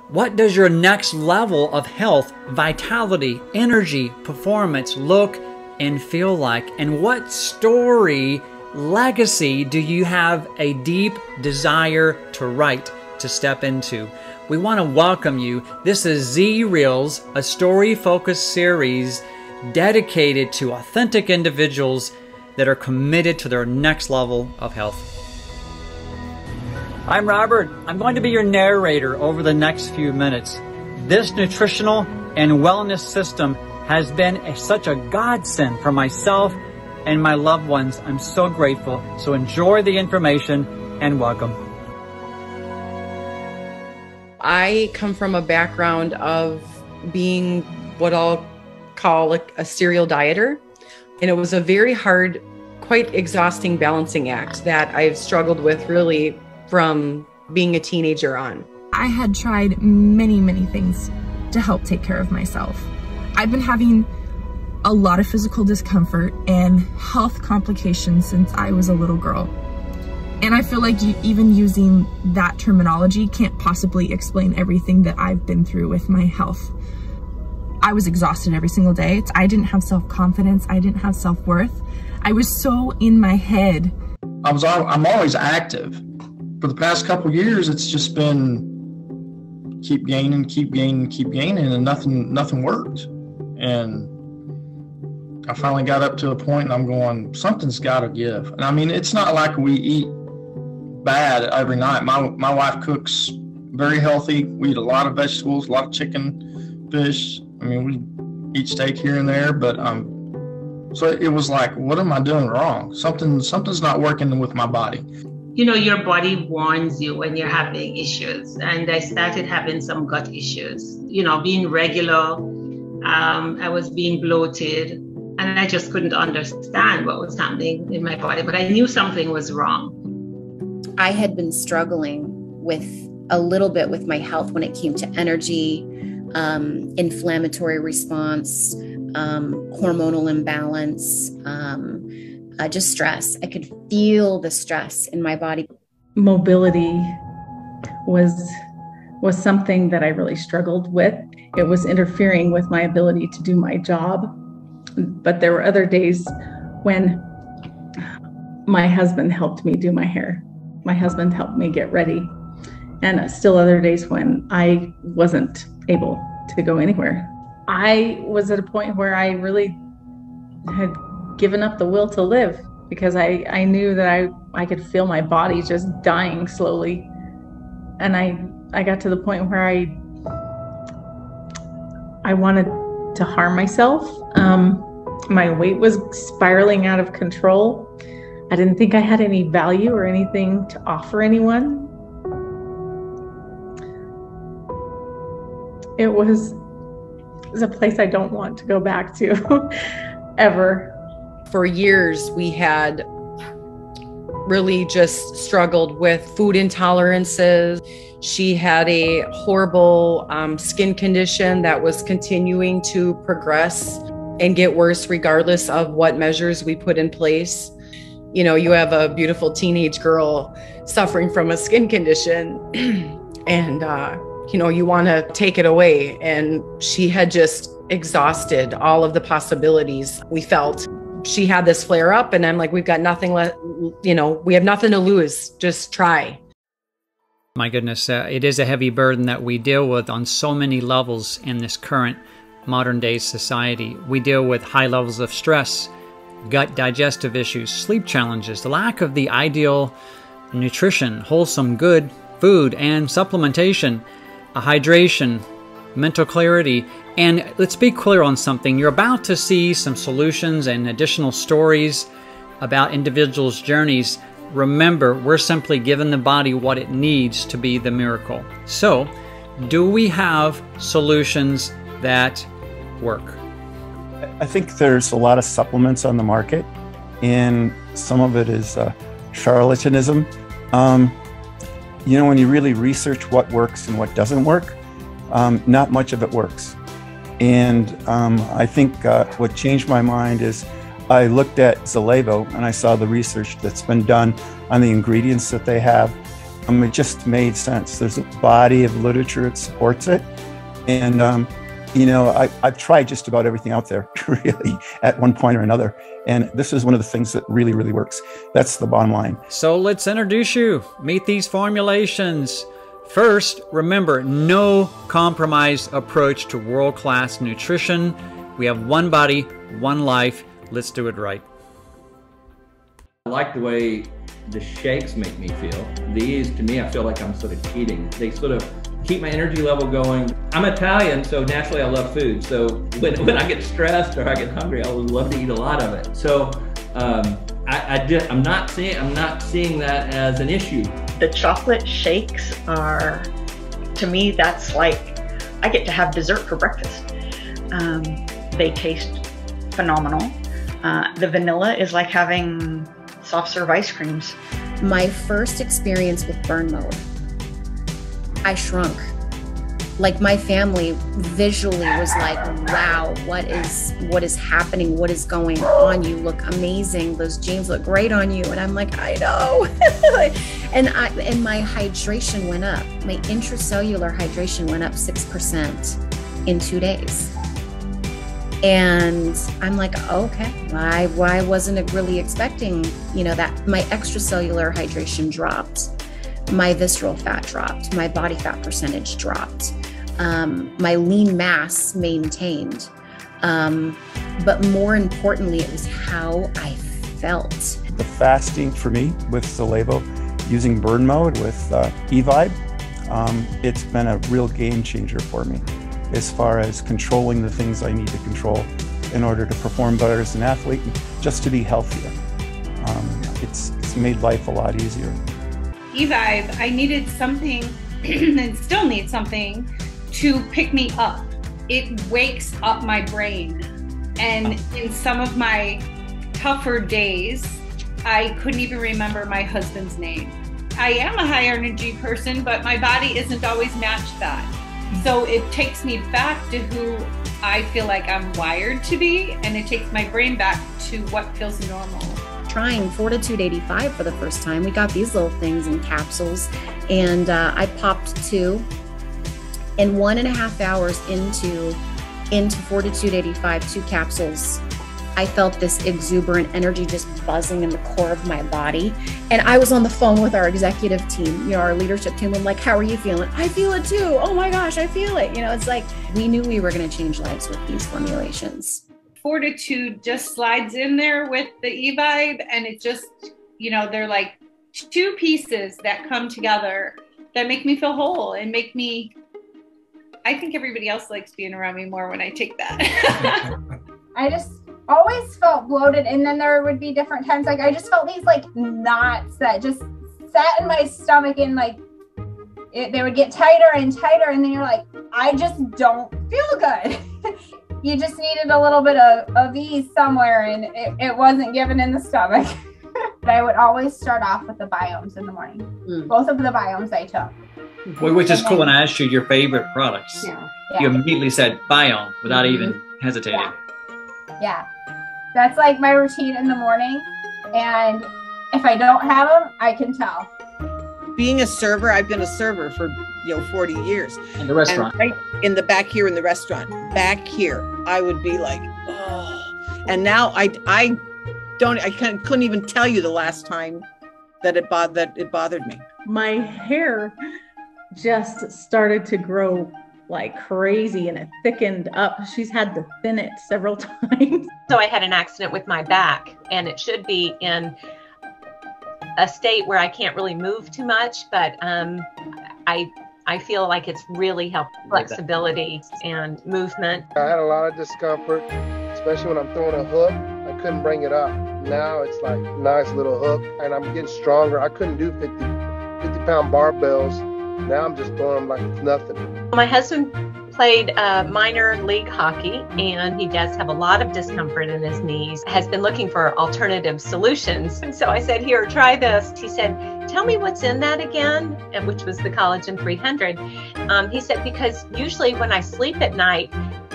What does your next level of health, vitality, energy, performance look and feel like? And what story, legacy do you have a deep desire to write, to step into? We want to welcome you. This is Z Reels, a story-focused series dedicated to authentic individuals that are committed to their next level of health. I'm Robert. I'm going to be your narrator over the next few minutes. This nutritional and wellness system has been such a godsend for myself and my loved ones. I'm so grateful. So enjoy the information and welcome. I come from a background of being what I'll call a serial dieter. And it was a very hard, quite exhausting balancing act that I've struggled with really from being a teenager on. I had tried many things to help take care of myself. I've been having a lot of physical discomfort and health complications since I was a little girl. And I feel like even using that terminology can't possibly explain everything that I've been through with my health. I was exhausted every single day. I didn't have self-confidence. I didn't have self-worth. I was so in my head. I'm always active. For the past couple of years, it's just been keep gaining, and nothing worked. And I finally got up to a point and I'm going, something's got to give. And I mean, it's not like we eat bad every night. My wife cooks very healthy. We eat a lot of vegetables, a lot of chicken, fish. I mean, we eat steak here and there, but so it was like, what am I doing wrong? Something's not working with my body. You know, your body warns you when you're having issues. And I started having some gut issues, you know, being regular. I was being bloated and I just couldn't understand what was happening in my body, but I knew something was wrong. I had been struggling with a little bit with my health when it came to energy, inflammatory response, hormonal imbalance, just stress. I could feel the stress in my body. Mobility was something that I really struggled with. It was interfering with my ability to do my job. But there were other days when my husband helped me do my hair. My husband helped me get ready. And still other days when I wasn't able to go anywhere. I was at a point where I really had given up the will to live because I knew that I could feel my body just dying slowly. And I got to the point where I wanted to harm myself. My weight was spiraling out of control. I didn't think I had any value or anything to offer anyone. It was a place I don't want to go back to ever. For years, we had really just struggled with food intolerances. She had a horrible skin condition that was continuing to progress and get worse regardless of what measures we put in place. You know, you have a beautiful teenage girl suffering from a skin condition and, you know, you want to take it away. And she had just exhausted all of the possibilities. We felt she had this flare up and I'm like, we've got nothing left, you know, we have nothing to lose. Just try. My goodness, it is a heavy burden that we deal with on so many levels in this current modern day society. We deal with high levels of stress, gut digestive issues, sleep challenges, the lack of the ideal nutrition, wholesome, good food and supplementation, hydration, mental clarity. And let's be clear on something. You're about to see some solutions and additional stories about individuals' journeys. Remember, we're simply giving the body what it needs to be the miracle. So, do we have solutions that work? I think there's a lot of supplements on the market, and some of it is charlatanism. You know, when you really research what works and what doesn't work, not much of it works. And I think what changed my mind is I looked at Zalevo and I saw the research that's been done on the ingredients that they have. It just made sense. There's a body of literature that supports it. And, you know, I've tried just about everything out there, really, at one point or another. And this is one of the things that really, really works. That's the bottom line. So let's introduce you. Meet these formulations. First, remember, no compromise approach to world-class nutrition. We have one body, one life. Let's do it right. I like the way the shakes make me feel. These, to me, I feel like I'm sort of eating. They sort of keep my energy level going. I'm Italian, so naturally I love food. So when I get stressed or I get hungry, I would love to eat a lot of it. So I'm not seeing that as an issue. The chocolate shakes are, to me, that's like I get to have dessert for breakfast. They taste phenomenal. The vanilla is like having soft serve ice creams. My first experience with burn mode, I shrunk. Like my family visually was like, wow, what is happening? What is going on? You look amazing. Those jeans look great on you. And I'm like, I know. and my hydration went up. My intracellular hydration went up 6% in 2 days. And I'm like, okay, why wasn't it really expecting, you know, that my extracellular hydration dropped. My visceral fat dropped, my body fat percentage dropped, my lean mass maintained. But more importantly, it was how I felt. The fasting for me with Solevo, using burn mode with eVibe, it's been a real game changer for me as far as controlling the things I need to control in order to perform better as an athlete and just to be healthier. It's made life a lot easier. eVibe, I needed something and still need something to pick me up. It wakes up my brain. And in some of my tougher days, I couldn't even remember my husband's name. I am a high energy person, but my body isn't always matched that. So it takes me back to who I feel like I'm wired to be, and it takes my brain back to what feels normal. Trying Fortitude 85 for the first time, we got these little things in capsules, and I popped 2. And 1.5 hours into Fortitude 85, 2 capsules, I felt this exuberant energy just buzzing in the core of my body. And I was on the phone with our executive team, you know, our leadership team. I'm like, how are you feeling? I feel it too. Oh my gosh, I feel it. You know, it's like we knew we were going to change lives with these formulations. Fortitude just slides in there with the eVibe, and it just, you know, they're like 2 pieces that come together that make me feel whole and make me, I think everybody else likes being around me more when I take that. I just always felt bloated, and then there would be different times like I just felt these like knots that just sat in my stomach, and like they would get tighter and tighter, and then you're like, I just don't feel good. You just needed a little bit of ease somewhere, and it wasn't given in the stomach. But I would always start off with the biomes in the morning. Both of the biomes I took. Well, which is cool. When I asked you your favorite products, you immediately said Biome without even hesitating. Yeah, that's like my routine in the morning, and if I don't have them, I can tell. Being a server, I've been a server for 40 years. In the restaurant. And right in the back here in the restaurant, back here, I would be like, oh. And now I couldn't even tell you the last time that it bothered me. My hair just started to grow like crazy, and it thickened up. She's had to thin it several times. So I had an accident with my back, and it should be in a state where I can't really move too much, but I feel like it's really helped flexibility and movement. I had a lot of discomfort, especially when I'm throwing a hook. I couldn't bring it up. Now it's like a nice little hook, and I'm getting stronger. I couldn't do 50-pound barbells. Now I'm just throwing them like it's nothing. My husband played minor league hockey, and he does have a lot of discomfort in his knees, has been looking for alternative solutions. And so I said, here, try this. He said, tell me what's in that again, and which was the Collagen 300. He said, because usually when I sleep at night,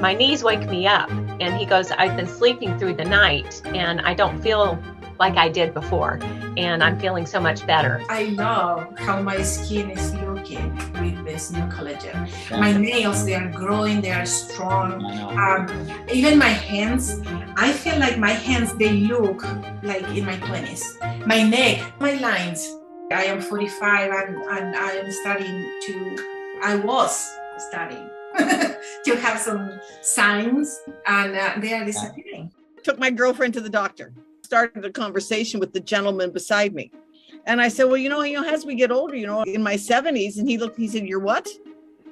my knees wake me up. And he goes, I've been sleeping through the night, and I don't feel like I did before. And I'm feeling so much better. I love how my skin is looking with this new collagen. My nails, they are growing, they are strong. Even my hands, I feel like my hands, they look like in my 20s. My neck, my lines. I am 45 and I was studying to have some signs, and they are disappearing. Took my girlfriend to the doctor, started a conversation with the gentleman beside me. And I said, well, you know, as we get older, in my 70s, and he said, you're what?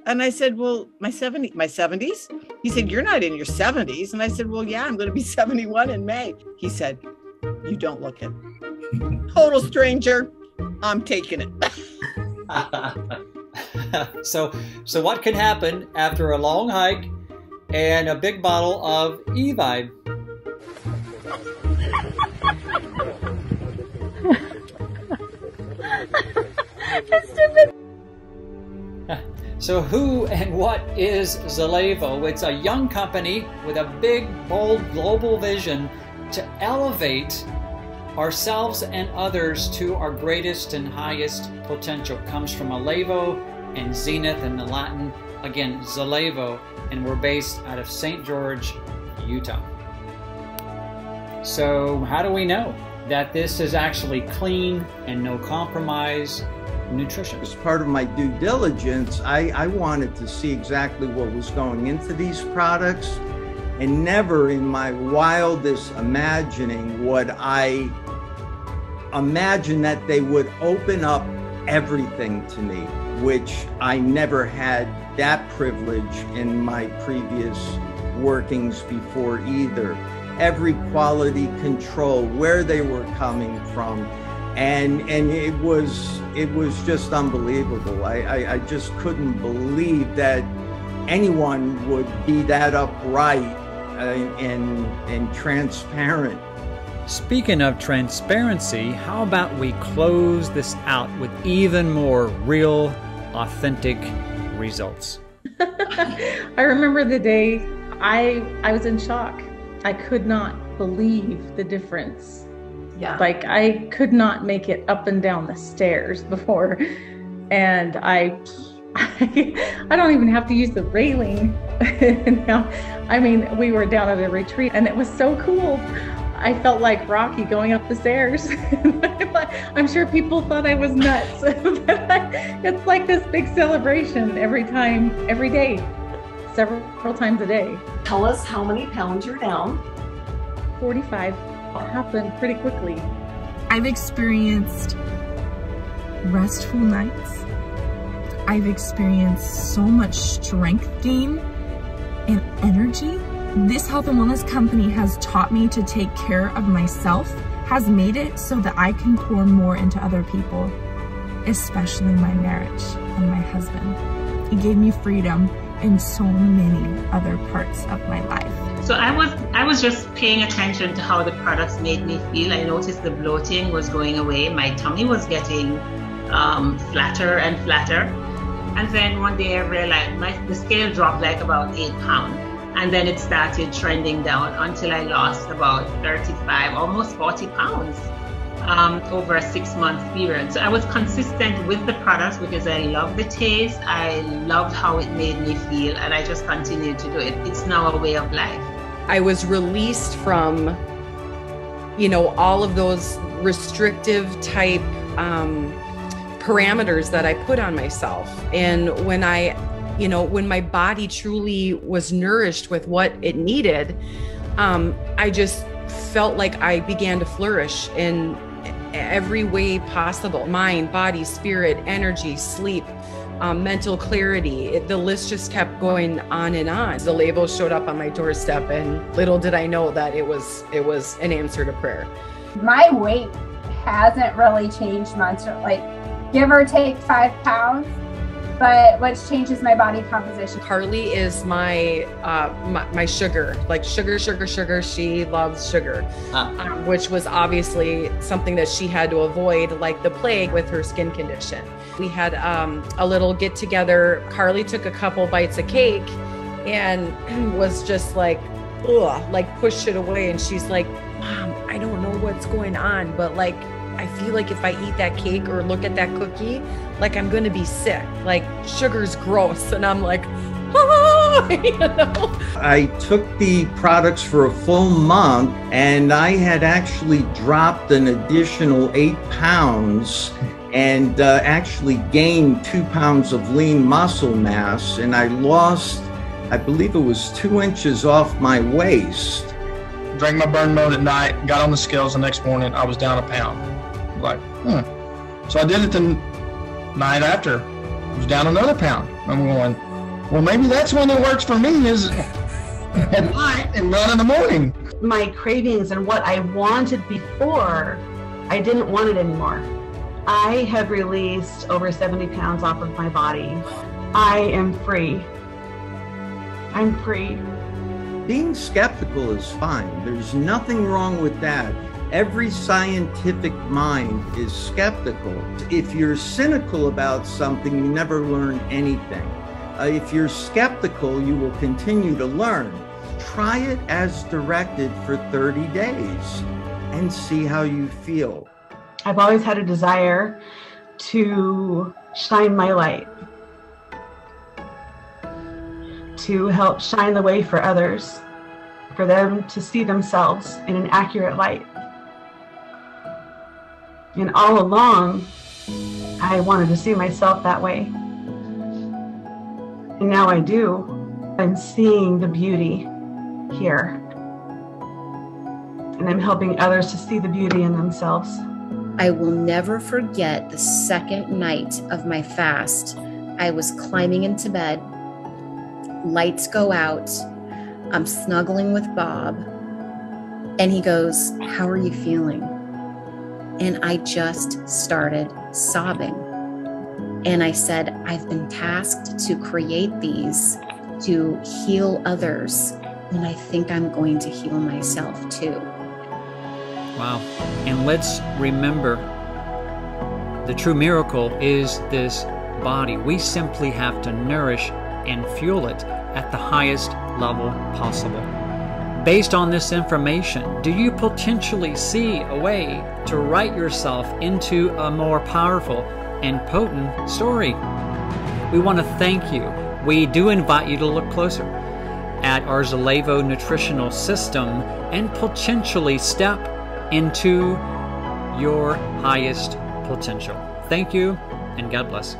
And I said, well, my 70s? He said, you're not in your 70s. And I said, well, yeah, I'm going to be 71 in May. He said, you don't look it. Total stranger. I'm taking it. So what can happen after a long hike and a big bottle of E-Vibe? That's stupid. So who and what is Zalevo? It's a young company with a big, bold global vision to elevate ourselves and others to our greatest and highest potential. Comes from Alevo and Zenith in the Latin. Again, Zalevo, and we're based out of St. George, Utah. So how do we know that this is actually clean and no compromise nutrition? As part of my due diligence, I wanted to see exactly what was going into these products, and never in my wildest imagining would I imagine that they would open up everything to me, which I never had that privilege in my previous workings before either. Every quality control, where they were coming from, and it was just unbelievable. I just couldn't believe that anyone would be that upright and transparent. Speaking of transparency, how about we close this out with even more real, authentic results? I remember the day I was in shock. I could not believe the difference. Yeah. Like I could not make it up and down the stairs before. And I don't even have to use the railing now. I mean, we were down at a retreat and it was so cool. I felt like Rocky going up the stairs. I'm sure people thought I was nuts. It's like this big celebration every day, several times a day. Tell us how many pounds you're down. 45. It happened pretty quickly. I've experienced restful nights. I've experienced so much strength gain and energy. This health and wellness company has taught me to take care of myself, has made it so that I can pour more into other people, especially my marriage and my husband. It gave me freedom in so many other parts of my life. So I was just paying attention to how the products made me feel. I noticed the bloating was going away. My tummy was getting flatter and flatter. And then one day I realized the scale dropped like about 8 pounds. And then it started trending down until I lost about 35, almost 40 pounds over a 6-month period. So I was consistent with the products because I loved the taste. I loved how it made me feel, and I just continued to do it. It's now a way of life. I was released from, all of those restrictive type parameters that I put on myself. And when when my body truly was nourished with what it needed, I just felt like I began to flourish in every way possible. Mind, body, spirit, energy, sleep, mental clarity. The list just kept going on and on. Zalevo showed up on my doorstep, and little did I know that it was an answer to prayer. My weight hasn't really changed much, like give or take 5 pounds. But what's changed is my body composition. Carly is my sugar, like sugar. She loves sugar, which was obviously something that she had to avoid like the plague with her skin condition. We had a little get together. Carly took a couple bites of cake and was just like, ugh, like pushed it away. And she's like, Mom, I don't know what what's going on, but like, I feel like if I eat that cake or look at that cookie, like I'm going to be sick. Like sugar's gross. And I'm like, ah, you know? I took the products for a full month, and I had actually dropped an additional 8 pounds and actually gained 2 pounds of lean muscle mass. And I lost, I believe it was 2 inches off my waist. Drank my burn mode at night, got on the scales the next morning, I was down 1 pound. Like, So I did it the night after. I was down another pound. I'm going, well, maybe that's when it works for me, is at night and run in the morning. My cravings and what I wanted before, I didn't want it anymore. I have released over 70 pounds off of my body. I am free. I'm free. Being skeptical is fine. There's nothing wrong with that. Every scientific mind is skeptical. If you're cynical about something, you never learn anything. If you're skeptical, you will continue to learn. Try it as directed for 30 days and see how you feel. I've always had a desire to shine my light, to help shine the way for others, for them to see themselves in an accurate light. And all along, I wanted to see myself that way. And now I do. I'm seeing the beauty here. And I'm helping others to see the beauty in themselves. I will never forget the second night of my fast. I was climbing into bed. Lights go out. I'm snuggling with Bob. And he goes, "How are you feeling?" And I just started sobbing. And I said, I've been tasked to create these to heal others. And I think I'm going to heal myself too. Wow. And let's remember, the true miracle is this body. We simply have to nourish and fuel it at the highest level possible. Based on this information, do you potentially see a way to write yourself into a more powerful and potent story? We want to thank you. We do invite you to look closer at our Zalevo nutritional system and potentially step into your highest potential. Thank you, and God bless.